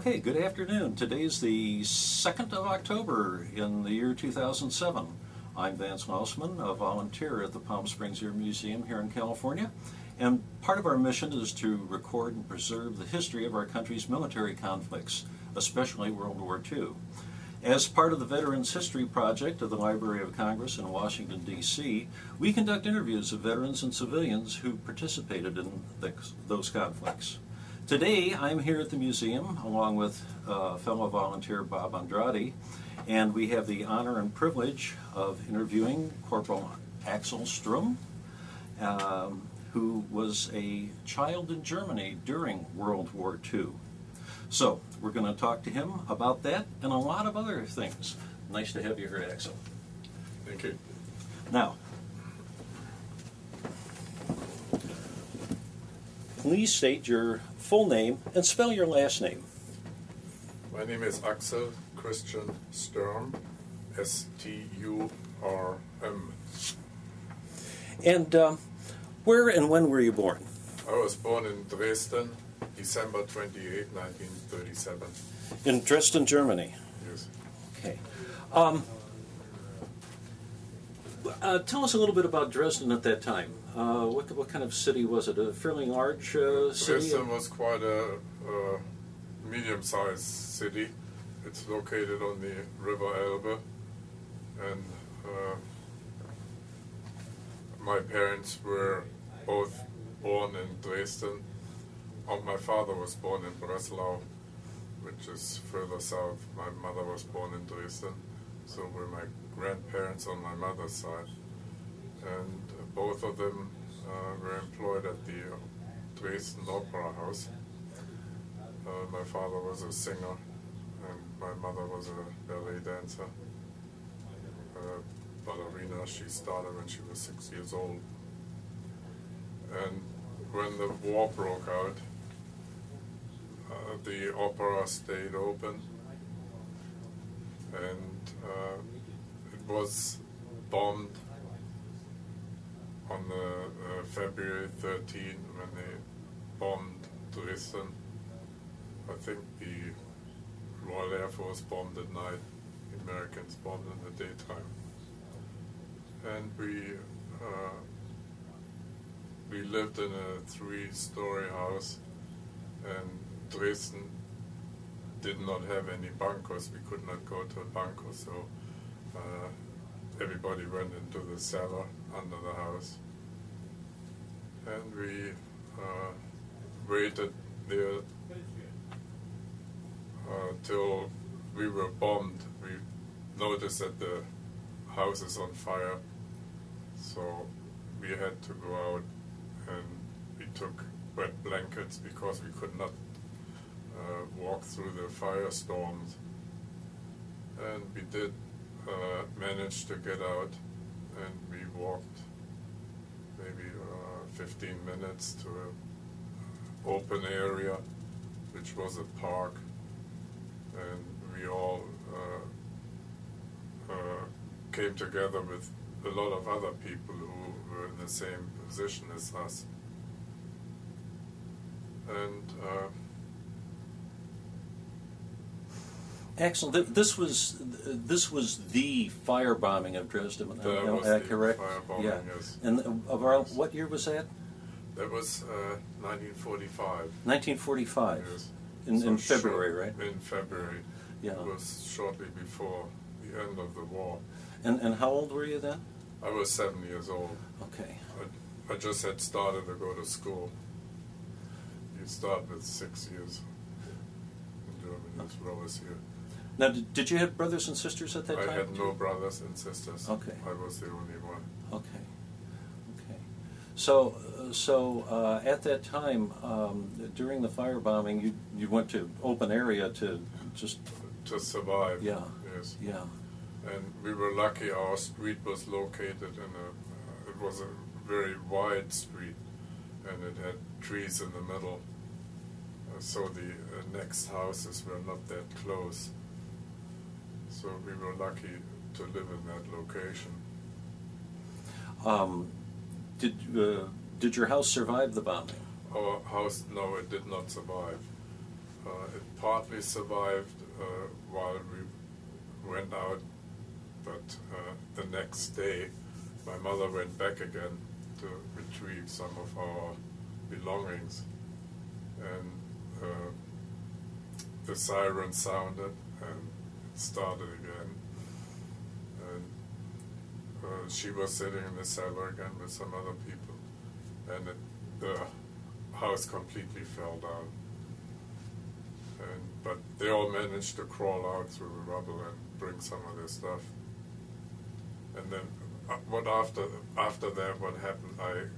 Okay, good afternoon. Today's the 2nd of October in the year 2007. I'm Vance Lausman, a volunteer at the Palm Springs Air Museum here in California, and part of our mission is to record and preserve the history of our country's military conflicts, especially World War II. As part of the Veterans History Project of the Library of Congress in Washington, D.C., we conduct interviews of veterans and civilians who participated in those conflicts. Today, I'm here at the museum along with fellow volunteer Bob Andrade, and we have the honor and privilege of interviewing Corporal Axel Sturm, who was a child in Germany during World War II. So, we're going to talk to him about that and a lot of other things. Nice to have you here, Axel. Thank you. Now, please state your full name and spell your last name. My name is Axel Christian Sturm, S-T-U-R-M. And where and when were you born? I was born in Dresden, December 28, 1937. In Dresden, Germany. Yes. Okay. Tell us a little bit about Dresden at that time. What kind of city was it? A fairly large city? Dresden was quite a medium-sized city. It's located on the River Elbe, and my parents were both born in Dresden. My father was born in Breslau, which is further south. My mother was born in Dresden, so were my grandparents on my mother's side. And both of them were employed at the Dresden Opera House. My father was a singer, and my mother was a ballet dancer. Ballerina, she started when she was 6 years old. And when the war broke out, the opera stayed open, and it was bombed on the February 13 when they bombed Dresden. I think the Royal Air Force bombed at night, the Americans bombed in the daytime. And we lived in a 3-story house, and Dresden did not have any bunkers. We could not go to a bunker, so everybody went into the cellar under the house. And we waited there till we were bombed. We noticed that the house is on fire, so we had to go out, and we took wet blankets because we could not walk through the firestorms. And we did manage to get out, and we walked maybe 15 minutes to an open area, which was a park, and we all came together with a lot of other people who were in the same position as us. And Axel, this was the firebombing of Dresden. that was the correct? firebombing, Yeah. yes. And what year was that? That was 1945. 1945. Yes. In February, right? In February. Yeah. It was shortly before the end of the war. And how old were you then? I was 7 years old. Okay. I just had started to go to school. You start with 6 years in Germany as well as here. Now, did you have brothers and sisters at that time? I had no brothers and sisters. Okay. I was the only one. Okay. Okay. So at that time, during the firebombing, you went to open area to just... To survive. Yeah. Yes. Yeah. And we were lucky. Our street was located in it was a very wide street, and it had trees in the middle. So the next houses were not that close. So we were lucky to live in that location. Did your house survive the bombing? Our house, no, it did not survive. It partly survived while we went out, but the next day my mother went back again to retrieve some of our belongings, and the siren sounded and it started again, and she was sitting in the cellar again with some other people, and the house completely fell down. But they all managed to crawl out through the rubble and bring some of their stuff. And then, what after that, what happened, I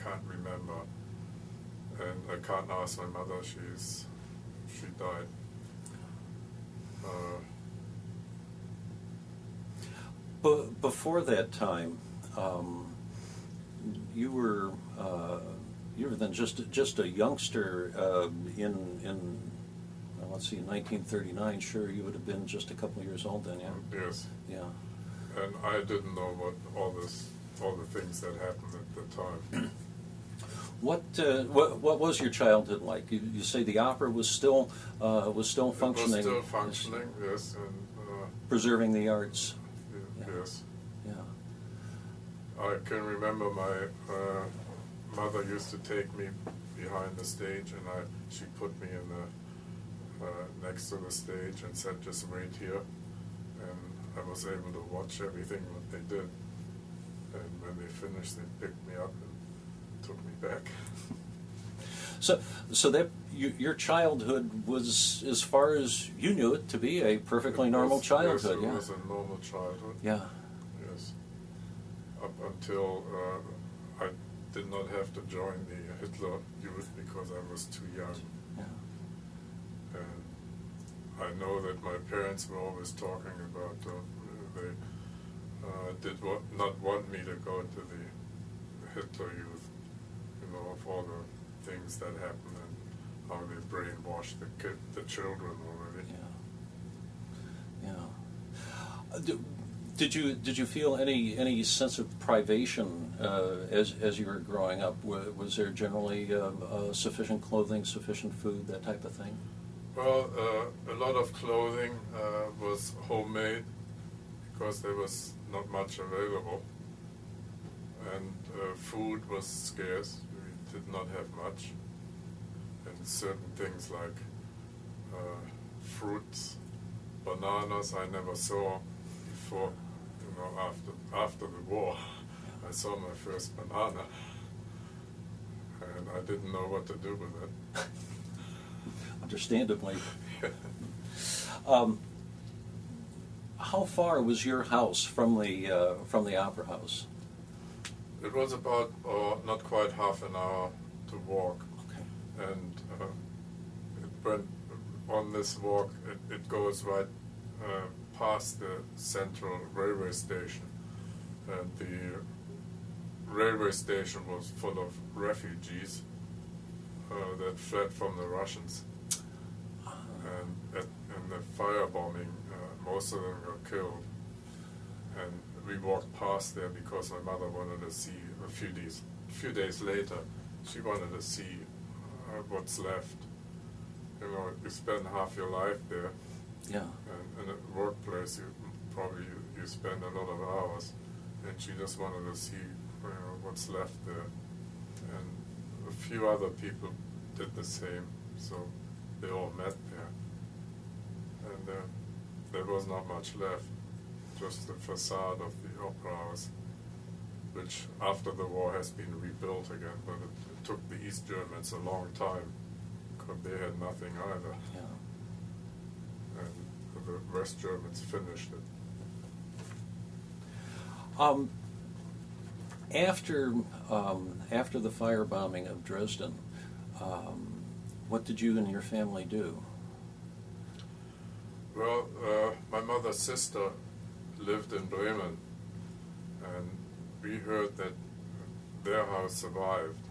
can't remember, and I can't ask my mother. She died. But before that time, you were then just a youngster in let's see, in 1939. Sure, you would have been just a couple of years old then, yeah. Yes. Yeah. And I didn't know what all the things that happened at the time. What was your childhood like? You say the opera was still functioning. It was still functioning, yes, and preserving the arts. yeah. Yes. Yeah. I can remember my mother used to take me behind the stage, and she put me in the next to the stage and said, "Just wait here," and I was able to watch everything what they did. And when they finished, they picked me up and took me back. So that your childhood was, as far as you knew it, to be a perfectly normal childhood. Yes, it yeah. was a normal childhood. Yeah. Yes. Up until I did not have to join the Hitler Youth because I was too young. Yeah. And I know that my parents were always talking about they not want me to go to the Hitler Youth, of all the things that happened and how they brainwashed the children already. Yeah. Yeah. Did you feel any sense of privation as you were growing up? Was there generally sufficient clothing, sufficient food, that type of thing? Well, a lot of clothing was homemade because there was not much available, and food was scarce. We did not have much, and certain things like fruits, bananas, I never saw before. After the war, I saw my first banana, and I didn't know what to do with it. Understandably. How far was your house from the opera house? It was about not quite half an hour to walk. Okay. And it went on this walk. It goes right past the central railway station, and the railway station was full of refugees that fled from the Russians. And in the firebombing, most of them were killed. And we walked past there because my mother wanted to see a few days later. She wanted to see what's left. You spend half your life there. Yeah. And in a workplace, you spend a lot of hours, and she just wanted to see what's left there. And a few other people did the same, so they all met there. And there was not much left, just the facade of the opera house, which after the war has been rebuilt again, but it took the East Germans a long time, because they had nothing either. Yeah. And the West Germans finished it. After the firebombing of Dresden, what did you and your family do? Well, my mother's sister lived in Bremen, and we heard that their house survived,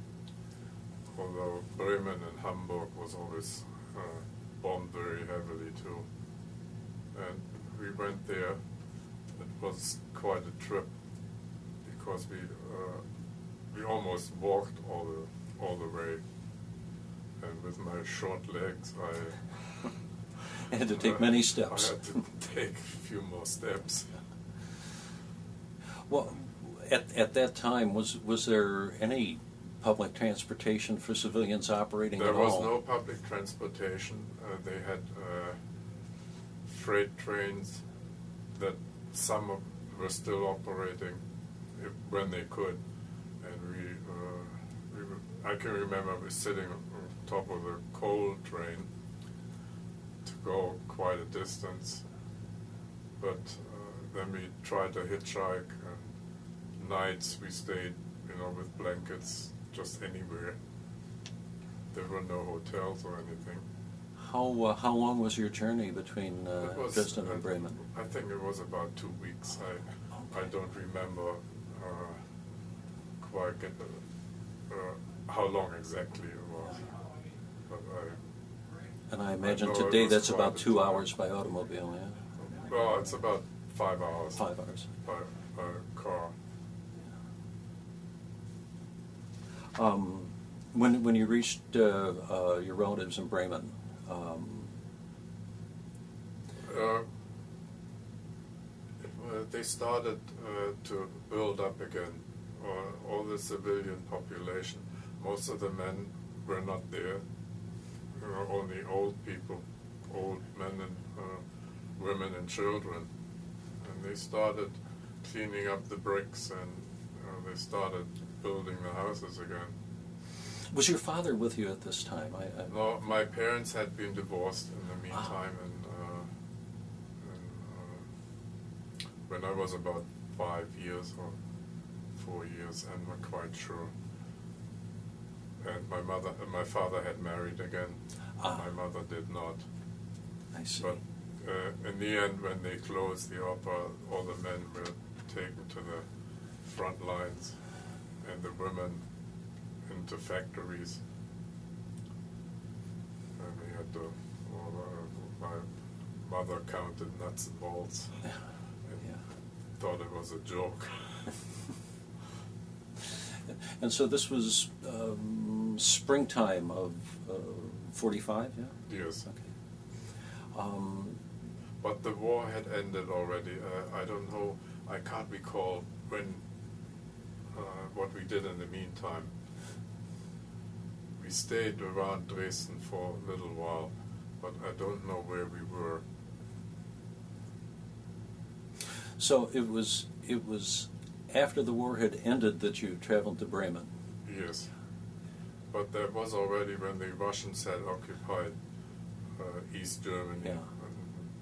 although Bremen and Hamburg was always bombed very heavily too. And we went there. It was quite a trip because we almost walked all the way, and with my short legs, I had to take many I steps. had to take a few more steps. Well, at that time, was there any public transportation for civilians operating There at all? was no public transportation. They had freight trains that some were still operating when they could, and I can remember we sitting on top of the coal train to go quite a distance, but then we tried to hitchhike, and nights we stayed, with blankets just anywhere. There were no hotels or anything. How long was your journey between It was, Dresden and Bremen? I think it was about 2 weeks. I don't remember quite how long exactly it was. But And I imagine know it today was that's quite about a 2 time. hours by automobile, yeah? well, it's about 5 hours 5 hours. by car. When you reached your relatives in Bremen, They started to build up again all the civilian population. Most of the men were not there. Only old people, old men and women and children. And they started cleaning up the bricks, and they started building the houses again. was your father with you at this time? No, my parents had been divorced in the meantime, and when I was about 5 years or 4 years, I'm not quite sure. And my father had married again. My mother did not. I see. But in the end, when they closed the opera, all the men were taken to the front lines, and the women into factories. And we had to, my mother counted nuts and bolts. Yeah. Thought it was a joke. And so this was springtime of 45, yeah? Yes. Okay. But the war had ended already. I don't know, I can't recall what we did in the meantime. We stayed around Dresden for a little while, but I don't know where we were. So it was after the war had ended that you traveled to Bremen. Yes. But that was already when the Russians had occupied East Germany and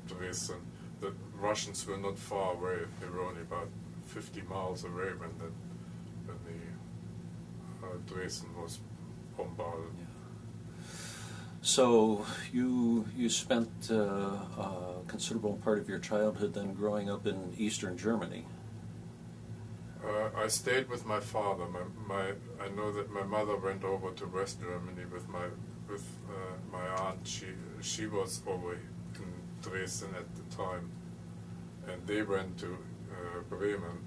Dresden. The Russians were not far away. They were only about 50 miles away when the Dresden was bombarded. Yeah. So you spent a considerable part of your childhood then growing up in Eastern Germany. I stayed with my father. I know that my mother went over to West Germany with my aunt. She was over in Dresden at the time, and they went to Bremen.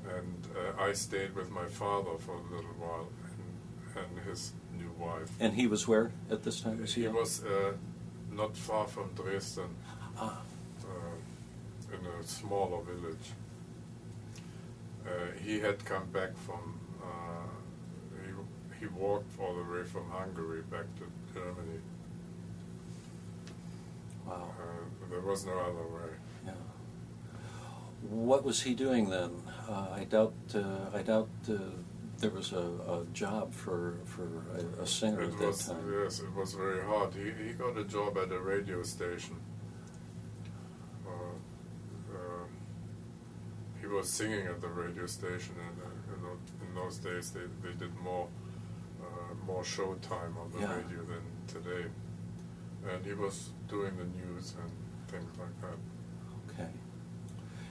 And I stayed with my father for a little while, and his new wife. And he was where at this time? He was not far from Dresden, in a smaller village. He had come back from, he walked all the way from Hungary back to Germany. Wow. There was no other way. Yeah. What was he doing then? I doubt there was a job for a singer at that time. Yes, it was very hard. He got a job at a radio station. He was singing at the radio station, and in those days they did more show time on the radio than today. And he was doing the news and things like that. Okay.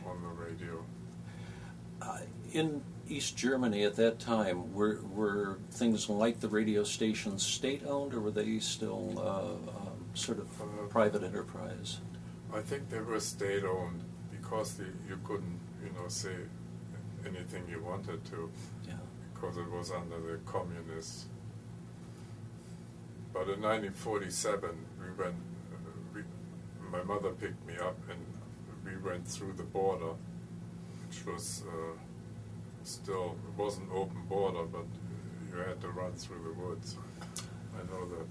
On the radio. In East Germany at that time, were things like the radio stations state-owned, or were they still sort of private enterprise? I think they were state-owned because you couldn't, say anything you wanted to, because it was under the communists. But in 1947, my mother picked me up and we went through the border, which was still, it wasn't open border, but you had to run through the woods. I know that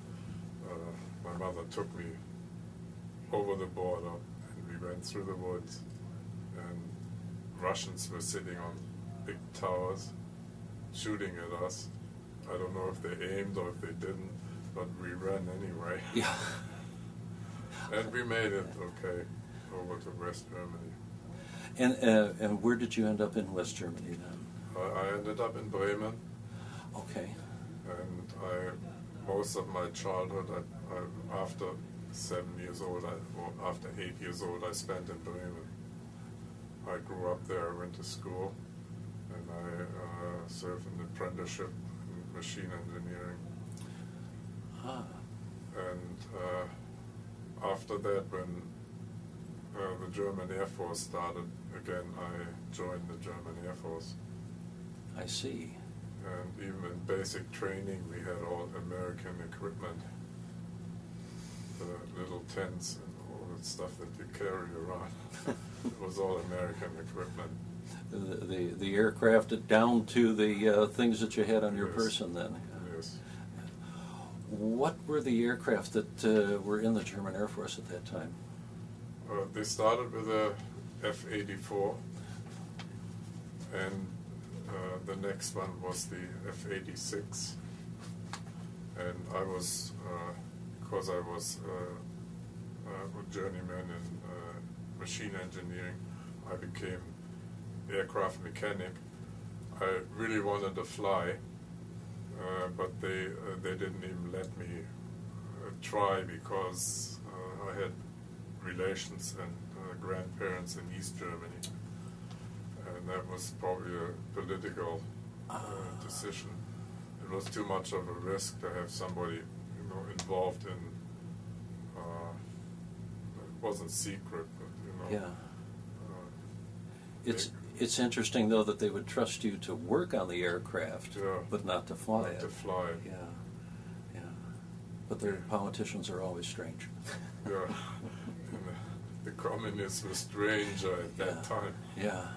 my mother took me over the border and we went through the woods, and Russians were sitting on big towers shooting at us. I don't know if they aimed or if they didn't, but we ran anyway. Yeah. And we made it okay over to West Germany. And where did you end up in West Germany then? I ended up in Bremen, Okay. and most of my childhood, after 7 years old, or after 8 years old, I spent in Bremen. I grew up there, I went to school, and I served an apprenticeship in machine engineering. Ah. And after that, when the German Air Force started, again, I joined the German Air Force. I see. And even in basic training, we had all American equipment. The little tents and all the stuff that you carry around. It was all American equipment. The aircraft down to the things that you had on your Yes. person then. Yes. What were the aircraft that were in the German Air Force at that time? They started with a F-84, and the next one was the F-86. And I was, because I was a journeyman in machine engineering, I became aircraft mechanic. I really wanted to fly, but they didn't even let me try, because I had relations and grandparents in East Germany, and that was probably a political decision. It was too much of a risk to have somebody, involved in. It wasn't secret, but Yeah. It's interesting though that they would trust you to work on the aircraft, Yeah. but not to fly Not it. to fly it. Yeah, yeah. But their politicians are always strange. Yeah. And the communists were strange at that time. Yeah.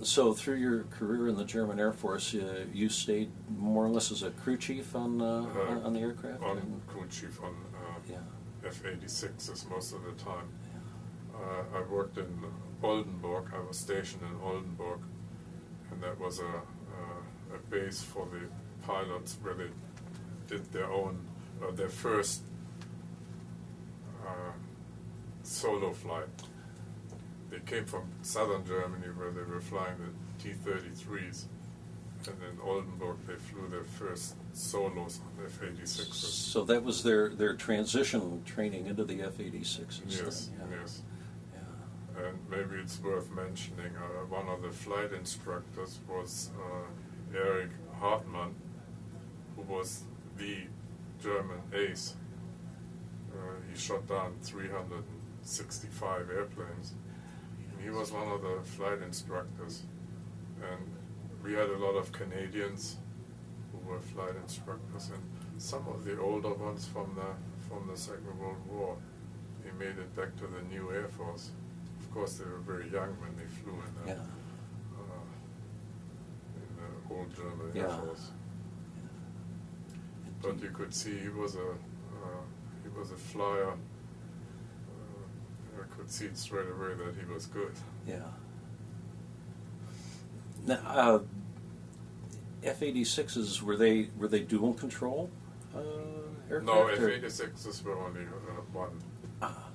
So through your career in the German Air Force, you stayed more or less as a crew chief on the aircraft? On crew chief on Yeah. F-86s most of the time. I worked in Oldenburg. I was stationed in Oldenburg, and that was a base for the pilots where they did their first solo flight. They came from southern Germany where they were flying the T-33s, and in Oldenburg they flew their first solos on F-86s. So that was their transition training into the F-86s. Yes, then, yeah. yes. Yeah. And maybe it's worth mentioning, one of the flight instructors was Erich Hartmann, who was the German ace. He shot down 365 airplanes. And he was one of the flight instructors. And we had a lot of Canadians who were flight instructors, and some of the older ones from the Second World War, they made it back to the new Air Force. Of course, they were very young when they flew in the old German Air Force. But you could see he was a flyer. I could see it straight away that he was good. Yeah. Now, F-86s, were they dual control aircraft? No, F-86s were only one.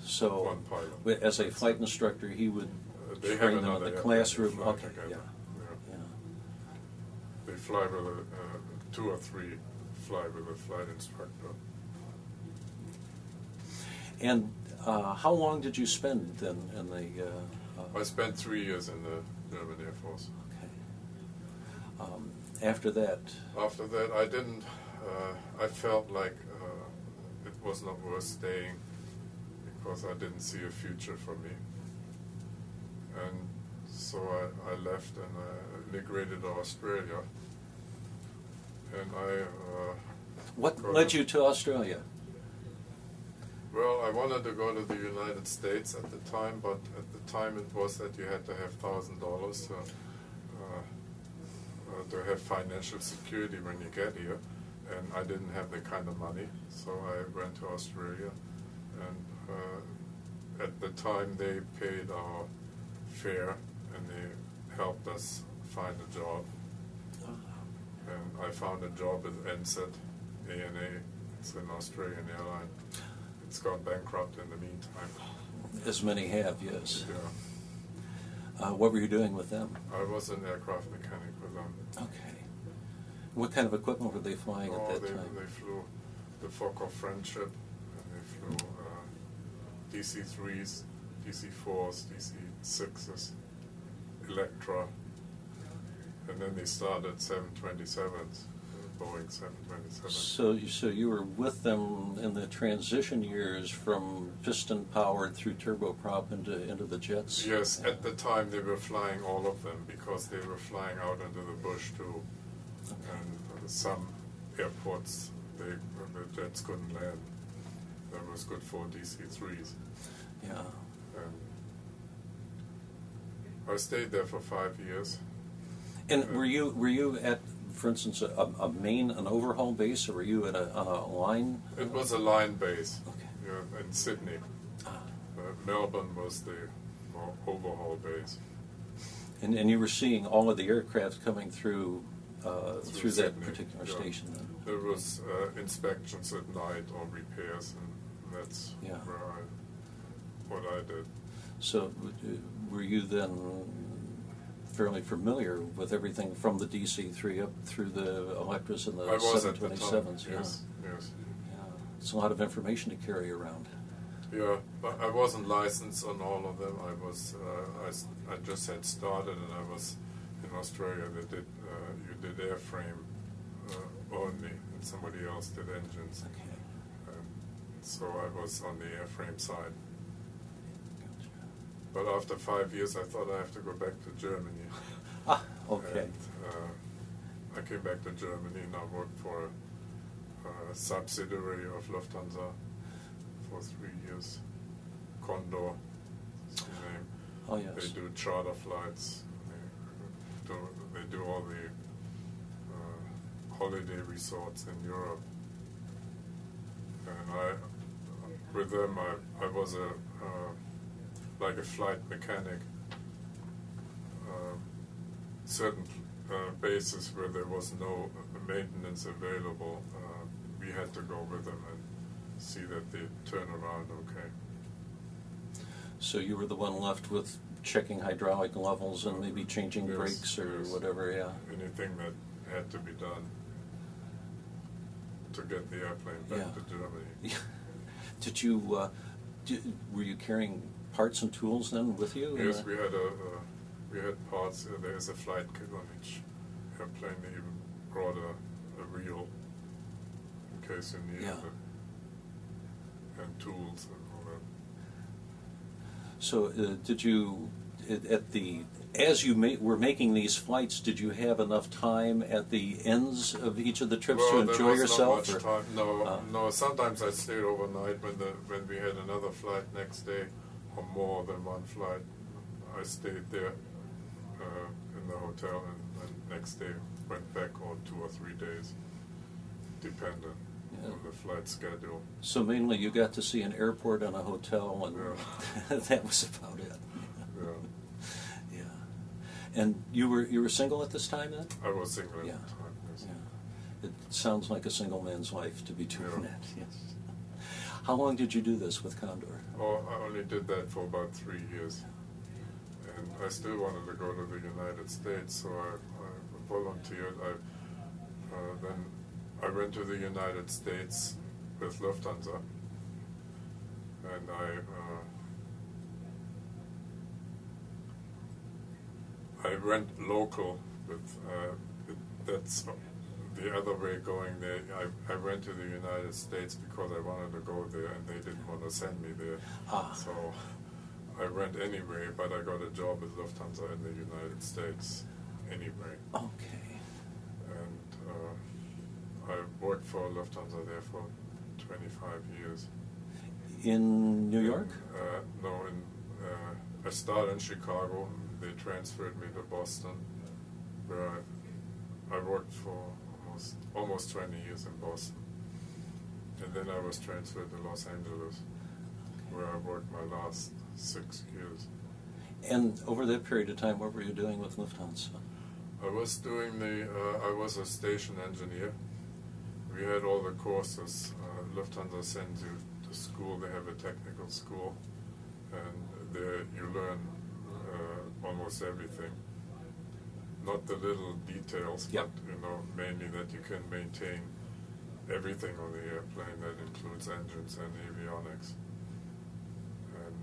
So, one pilot. as a flight instructor, he would They train have them in another the airplane classroom. to fly Okay, together. yeah. Yeah. Yeah. They fly with two or three fly with a flight instructor. And how long did you spend then in the? I spent 3 years in the German Air Force. Okay. After that. After that, I didn't. I felt like it was not worth staying because I didn't see a future for me, and so I left and I immigrated to Australia. And I What go led to- you to Australia? Well, I wanted to go to the United States at the time, but at the time it was that you had to have $1,000 to have financial security when you get here, and I didn't have that kind of money, so I went to Australia, and at the time they paid our fare and they helped us find a job, and I found a job at NSET, ANA. It's an Australian airline. It's gone bankrupt in the meantime. As many have, yes. Yeah. What were you doing with them? I was an aircraft mechanic with them. Okay. What kind of equipment were they flying at that time? They flew the Fokker Friendship, and they flew DC-3s, DC-4s, DC-6s, Electra, and then they started 727s, Boeing 727s. So you were with them in the transition years from piston-powered through turboprop into the jets? Yes, at the time they were flying all of them because they were flying out into the bush too. And some airports, the jets couldn't land. That was good for DC-3s. Yeah. And I stayed there for 5 years. And were you at, for instance, an overhaul base, or were you at on a line? It was a line base. Okay. Yeah, in Sydney. Ah. Melbourne was the overhaul base. And you were seeing all of the aircraft coming through that Sydney, particular yeah. station then? There was inspections at night or repairs, and that's Yeah. what I did. So were you then fairly familiar with everything from the DC-3 up through the Electras and the I was at the time. 727s? Yes, yes. Yeah. It's a lot of information to carry around. Yeah, but I wasn't licensed on all of them. I just had started, and I was in Australia. They did you did airframe only, and somebody else did engines. Okay. So I was on the airframe side. Gotcha. But after 5 years, I thought I have to go back to Germany. Ah, okay. And, I came back to Germany, and I worked for a subsidiary of Lufthansa for 3 years. Condor is the name. Oh, yes. They do charter flights. They do all the holiday resorts in Europe. And with them, I was like a flight mechanic. Certain bases where there was no maintenance available, we had to go with them and see that they turn around okay. So you were the one left with checking hydraulic levels and maybe changing Yes, brakes or yes. whatever, yeah. Anything that had to be done to get the airplane back Yeah. to Germany. Did you, were you carrying parts and tools then with you? Yes, we had parts. There's a flight kit on each airplane. They even brought a reel in case you needed Yeah. it, and tools and all that. So did you, as you were making these flights, did you have enough time at the ends of each of the trips to There enjoy was yourself? Not much time. No. Sometimes I stayed overnight when we had another flight next day, or more than one flight. I stayed there in the hotel, and next day went back on 2 or 3 days, dependent Yeah. on the flight schedule. So mainly you got to see an airport and a hotel, and Yeah. that was about it. Yeah. Yeah. And you were single at this time then? I was single at Yeah. the time. Yes. Yeah. It sounds like a single man's life to be doing Yeah. that. Yes. How long did you do this with Condor? Oh, I only did that for about 3 years. And I still wanted to go to the United States, so I volunteered. Then I went to the United States with Lufthansa, and I went local with. That's the other way going there. I went to the United States because I wanted to go there, and they didn't want to send me there. So I went anyway, but I got a job with Lufthansa in the United States anyway. Okay. And I worked for Lufthansa there for 25 years. In New York? No, I started in Chicago. They transferred me to Boston, where I worked for almost 20 years in Boston. And then I was transferred to Los Angeles, where I worked my last 6 years. And over that period of time, what were you doing with Lufthansa? I was doing I was a station engineer. We had all the courses. Lufthansa sends you to school. They have a technical school, and there you learn almost everything. Not the little details, Yep. but mainly that you can maintain everything on the airplane. That includes engines and avionics, and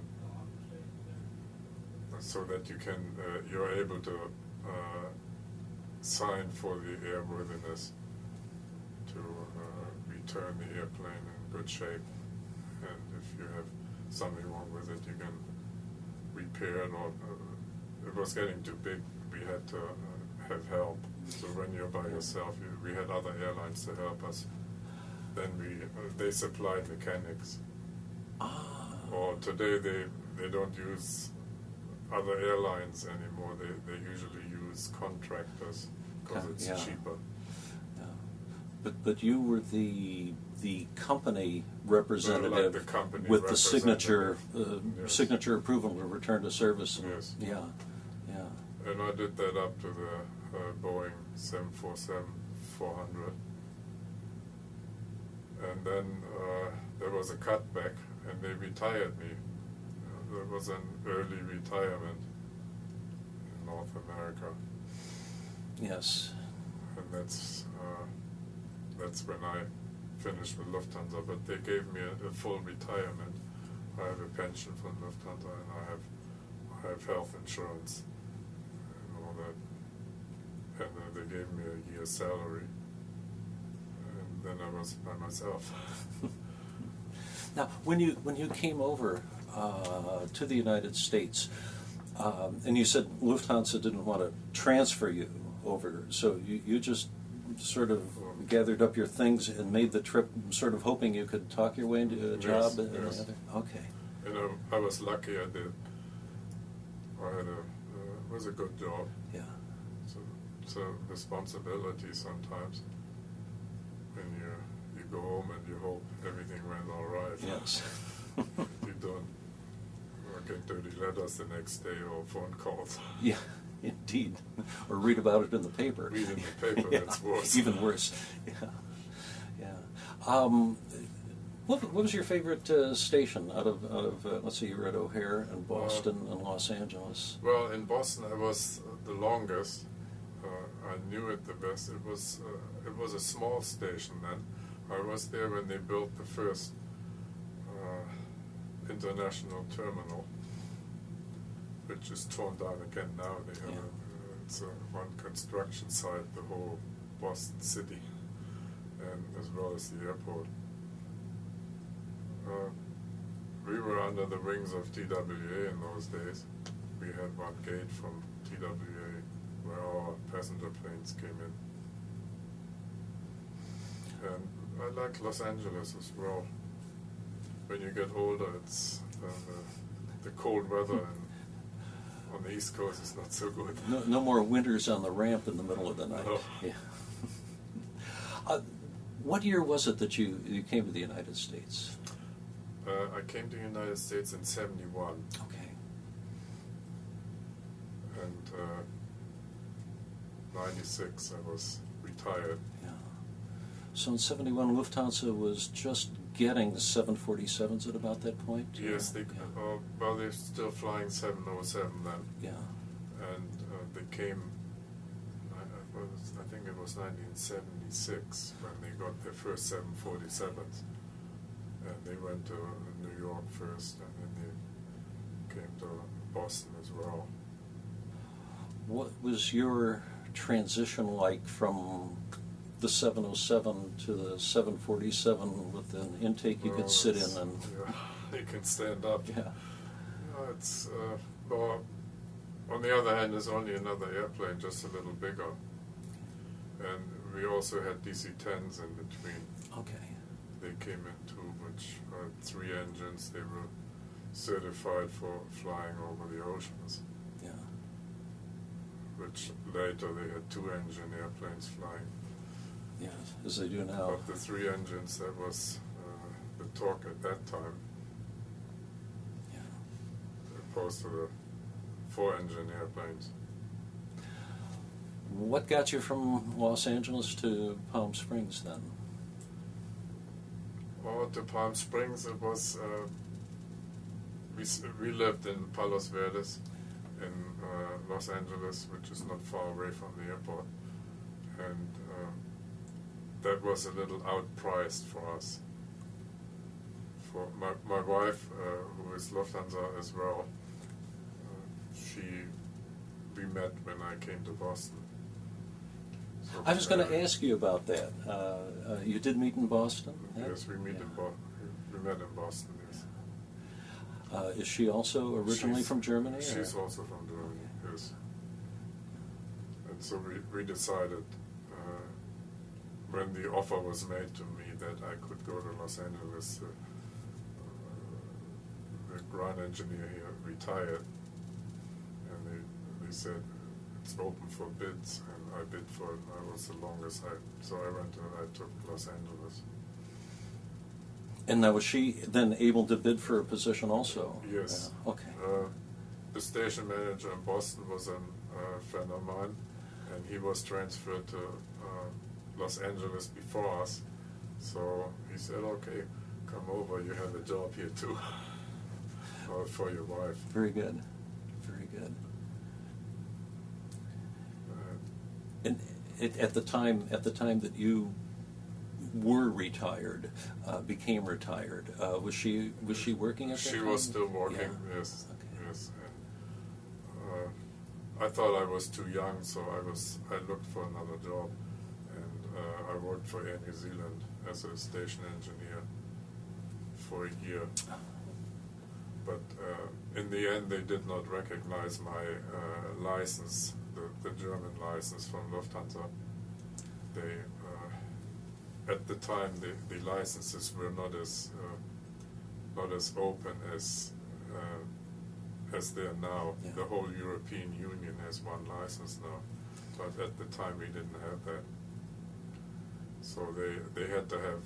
so that you're able to sign for the airworthiness to return the airplane in good shape, and if you have something wrong with it, you can repair it, or it was getting too big, we had to have help. So when you're by yourself, we had other airlines to help us. Then they supplied mechanics. Or today they don't use other airlines anymore. They usually use contractors because it's cheaper. Yeah. But you were the company representative the company with the representative. signature approval to return to service. Yes. Yeah. And I did that up to the Boeing 747-400. And then there was a cutback, and they retired me. There was an early retirement in North America. Yes. And that's when I finished with Lufthansa. But they gave me a full retirement. I have a pension from Lufthansa, and I have health insurance and all that. And they gave me a year's salary. And then I was by myself. Now, when you came over to the United States, and you said Lufthansa didn't want to transfer you over, so you just sort of gathered up your things and made the trip, sort of hoping you could talk your way into a job. Yes. Okay. And I was lucky. I had it was a good job. Yeah. It's a responsibility sometimes when you go home and you hope everything went all right. Yes. You don't get dirty letters the next day or phone calls. Yeah, indeed. Or read about it in the paper. Read in the paper, Yeah, that's worse. Even worse. Yeah. What was your favorite station out of let's see, you were at O'Hare and Boston and Los Angeles? Well, in Boston I was the longest. I knew it the best. It was a small station then. I was there when they built the first international terminal, which is torn down again now. They have it's one construction site, the whole Boston city, and as well as the airport. We were under the wings of TWA in those days. We had one gate from TWA where all passenger planes came in. And I like Los Angeles as well. When you get older, it's the cold weather and on the East Coast is not so good. No more winters on the ramp in the middle of the night. No. Yeah. What year was it that you came to the United States? I came to the United States in 71. Okay. And 96 I was retired. Yeah. So in 71, Lufthansa was just getting the 747s at about that point? Yes, they're still flying 707 then. Yeah. And they came, I think it was 1976 when they got their first 747s. And they went to New York first, and then they came to Boston as well. What was your transition like from the 707 to the 747 with an intake you could sit in? And yeah, you can stand up. Yeah. It's well, on the other hand, it's only another airplane, just a little bigger. And we also had DC-10s in between. Okay. They came in too, which are 3 engines. They were certified for flying over the oceans. Yeah. Which later they had 2-engine airplanes flying. Yeah, as they do now. But the 3 engines, that was the talk at that time, Yeah. opposed to the 4-engine airplanes. What got you from Los Angeles to Palm Springs then? Oh, to Palm Springs, it was, we lived in Palos Verdes in Los Angeles, which is not far away from the airport. And that was a little outpriced for us. For my wife, who is Lufthansa as well, we met when I came to Boston. So I was going to ask you about that. You did meet in Boston? Yes, we met in Boston. Yes. Is she also originally from Germany? She's also from Germany. Yes. And so we decided when the offer was made to me that I could go to Los Angeles. The ground engineer here retired, and they said it's open for bids, and I bid for it. I was the longest. So I took Los Angeles. And now was she then able to bid for a position also? Yes. Okay. The station manager in Boston was a friend of mine, and he was transferred to Los Angeles before us. So he said, "Okay, come over. You have a job here too, for your wife." Very good. Very good. And at the time that you were retired, became retired, was she working at that time? She was still working. Yeah. Yes. Okay. Yes. And I thought I was too young, so I looked for another job, and I worked for Air New Zealand as a station engineer for a year. But in the end, they did not recognize my license, the German license from Lufthansa. They, at the time, the licenses were not as open as they are now. Yeah. The whole European Union has one license now, but at the time we didn't have that. So they had to have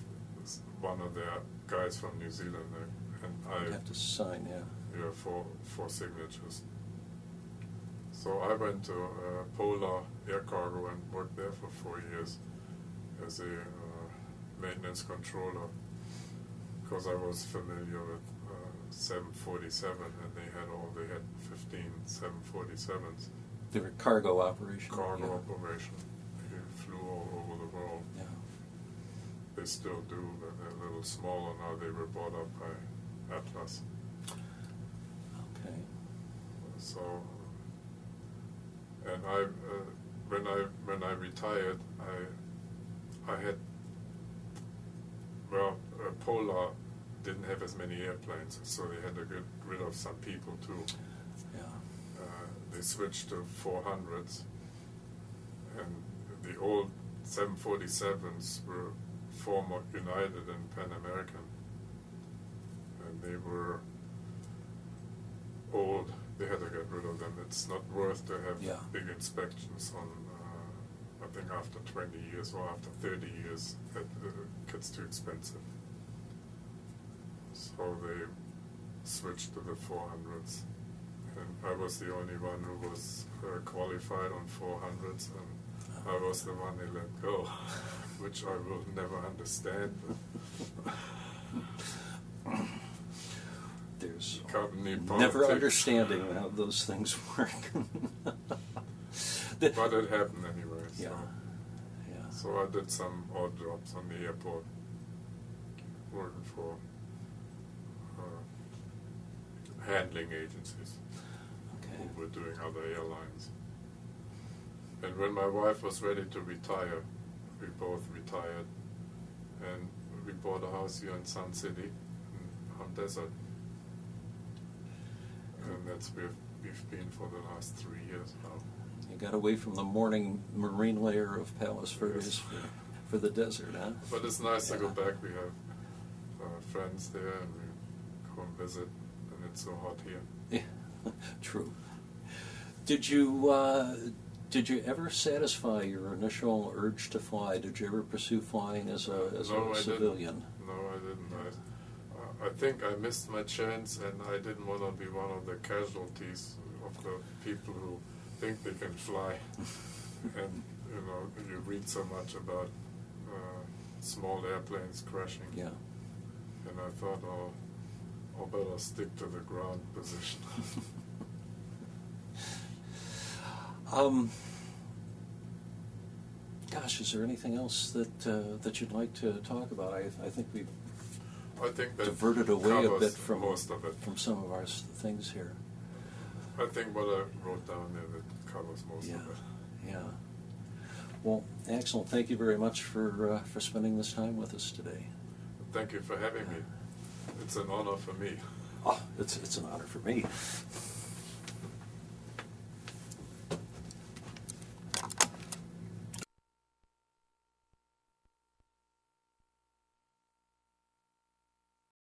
one of their guys from New Zealand there. And You have to sign, yeah. for signatures. So I went to Polar Air Cargo and worked there for 4 years as a maintenance controller, because I was familiar with 747, and they had 15 747s. They were cargo operation. Cargo yeah. operation. They flew all over the world. Yeah. They still do, but they're a little smaller now. They were bought up by Atlas. Okay. So, and when I retired, I had, Polar didn't have as many airplanes, so they had to get rid of some people too. Yeah. They switched to 400s, and the old 747s were former United and Pan American, and they were old. They had to get rid of them. It's not worth to have Yeah. big inspections on, I think after 20 years or after 30 years, that gets too expensive. So they switched to the 400s. And I was the only one who was qualified on 400s, and I was the one they let go, which I will never understand. There's Company never politics. understanding how those things work. But it happened anyway. So. Yeah. Yeah. So I did some odd jobs on the airport, working for handling agencies Okay. who were doing other airlines. And when my wife was ready to retire, we both retired, and we bought a house here in Sun City, on Desert. And that's where we've been for the last 3 years now. got away from the morning marine layer of Palos Verdes for the desert, huh? But it's nice to go back. We have friends there, and we go and visit, and it's so hot here. Yeah, true. Did you ever satisfy your initial urge to fly? Did you ever pursue flying as a civilian? No, I didn't. I think I missed my chance, and I didn't want to be one of the casualties of the people who think they can fly. And you read so much about small airplanes crashing. Yeah. And I thought, I'll better stick to the ground position. Gosh, is there anything else that you'd like to talk about? I think we that diverted away a bit from most of it. from some of our things here. I think what I wrote down there that covers most of it. Yeah. Well, Axel, thank you very much for spending this time with us today. Thank you for having me. It's an honor for me. Oh, it's an honor for me.